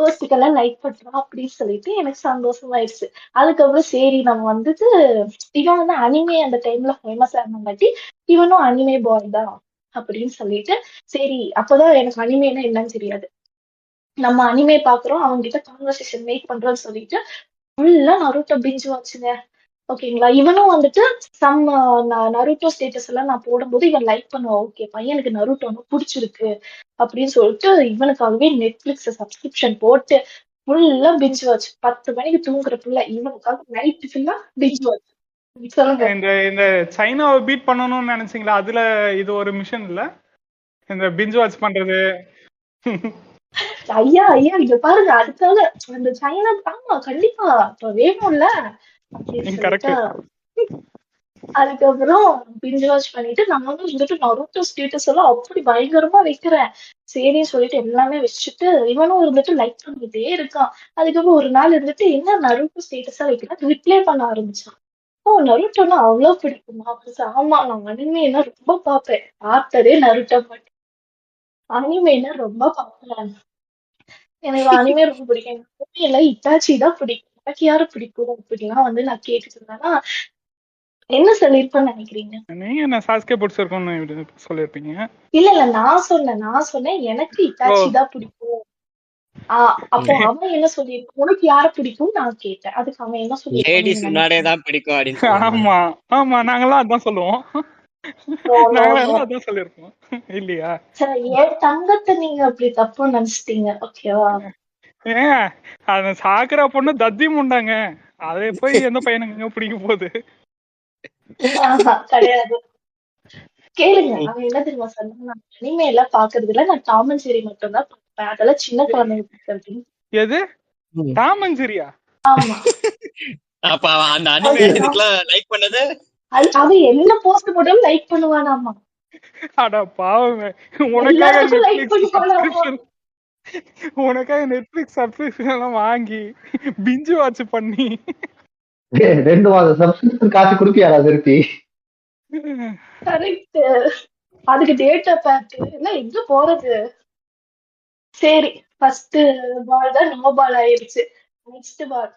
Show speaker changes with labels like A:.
A: போஸ்டுக்கெல்லாம் like பண்றான் அப்படின்னு சொல்லிட்டு எனக்கு சந்தோஷமாயிடுச்சு. அதுக்கப்புறம் சரி நம்ம வந்துட்டு இவன் வந்து அனிமே அந்த டைம்ல ஃபேமஸ் ஆனங்காட்டி இவனும் அனிமே பாய் தான் அப்படின்னு சொல்லிட்டு சரி அப்பதான் எனக்கு அனிமேனா என்னன்னு தெரியாது. நம்ம அனிமே பாக்குறோம் அவங்க கிட்ட கான்வர்சேஷன் மேக் பண்றோம்னு சொல்லிட்டு ஃபுல்லா நருட்டோ பிஞ்சு வாச்சுங்க. ஓகேங்களா இவனும் வந்துட்டு சம் நருட்டோ ஸ்டேட்டஸ் எல்லாம் நான் போடும்போது இவன் லைக் பண்ணுவான். ஓகே பையனுக்கு நருட்டோ பிடிச்சிருக்கு அப்படின்னு சொல்லிட்டு இவனுக்காகவே நெட்ஃபிளிக்ஸ் சப்ஸ்கிரிப்ஷன் போட்டு ஃபுல்லா பிஞ்ச் வாட்ச் 10 மணிக்கு தூங்குற புள்ள இவனுக்காக நைட் ஃபுல்லா பிஞ்ச் வாட்ச். சொல்லுங்க.
B: இந்த இந்த சைனாவை பீட் பண்ணணும்னு நினைச்சீங்களா? அதுல இது ஒரு மிஷன் இல்ல, இந்த பிஞ்ச் வாட்ச் பண்றது.
A: ஐயா ஐயா இங்க பாருங்க அதுக்காக அந்த சைனா ஆமா கண்டிப்பா இப்ப வேணும்ல அப்படின்னு சொல்லிட்டு அதுக்கப்புறம் பிஞ்ச் வாட்ச் பண்ணிட்டு நானும் வந்துட்டு நருட்டோ ஸ்டேட்டஸ் எல்லாம் அப்படி பயங்கரமா வைக்கிறேன். சரின்னு சொல்லிட்டு எல்லாமே வச்சுட்டு இவனும் இருந்துட்டு லைக் பண்ணிட்டே இருக்கான். அதுக்கப்புறம் ஒரு நாள் இருந்துட்டு என்ன நருட்டோ ஸ்டேட்டஸா வைக்கிறான் ரிப்ளை பண்ண ஆரம்பிச்சான். ஓ நருட்டோன்னா அவ்வளவு பிடிக்குமா? ஆமா நான் அனிமேனா ரொம்ப பார்ப்பேன். பார்த்ததே நருட்டோ மட்டும். அனிமேனா ரொம்ப பார்ப்பேன். எனக்கு அனிமே ரொம்ப பிடிக்கும். எனக்கு அனிமேல இட்டாச்சி தான் பிடிக்கும். எனக்கு யாரு பிடிக்கும் அப்படிலாம் வந்து நான் கேட்டுட்டு இருந்தேன்னா என்ன சொல்லிருப்பேன்னு நினைக்கிறீங்க?
B: நீங்க என்ன சாஸ்கே பிடிச்சிருக்கோம்னு சொல்லிருப்பீங்க.
A: இல்ல இல்ல நான் சொன்னேன் எனக்கு இட்டாச்சி தான் பிடிக்கும். அப்போ அவன் என்ன சொல்லியிருக்கான் உனக்கு யார பிடிக்கும் நான் கேட்டேன். அதுக்கு அவன் என்ன சொல்லியிருக்கான்?
B: ஆமா ஆமா நாங்கெல்லாம் அதான் சொல்லுவோம். அதான் சொல்லிருக்கோம் இல்லையா?
A: சரி என் தங்கத்தை நீங்க அப்படி தப்பு நினைச்சிட்டீங்க. ஓகேவா?
B: ஏன் அத சாக்குறா பொண்ணு தத்தி முண்டாங்க. அதை போய் எந்த பையனுங்க பிடிக்க போகுது?
A: கிடையாது. கேளுங்க அவன் என்ன தெரியுமா சொன்னான்? நான் அனிமே எல்லாம் பாக்குறது இல்ல நான் டாம் அண்ட் ஜெர்ரி மட்டும் தான் பார்ப்பேன். அதெல்லாம் சின்ன குழந்தைங்க பார்க்கறது.
B: எது டாம் அண்ட் ஜெர்ரியா?
A: ஆமா.
C: அப்ப அந்த அனிமே இதுக்கெல்லாம் லைக் பண்ணது
A: அது என்ன போஸ்ட் போட்டாலும் லைக் பண்ணுவானாமா.
B: அட பாவமே உனக்காக நெட்ஃபிளிக்ஸ் சப்ஸ்கிரிப்ஷன் எல்லாம் வாங்கி பிஞ்சு வாட்ச் பண்ணி
D: 2 மாதம் சப்ஸ்கிரிப்ஷன் காசு கொடுப்பியாரா திருப்பி?
A: கரெக்ட். அதுக்கு டேட்டா பேக் எல்லாம் எங்க போறது? சரி ஃபர்ஸ்ட் பால் தான் நோ பால் ஆயிடுச்சு. நெக்ஸ்ட் பால்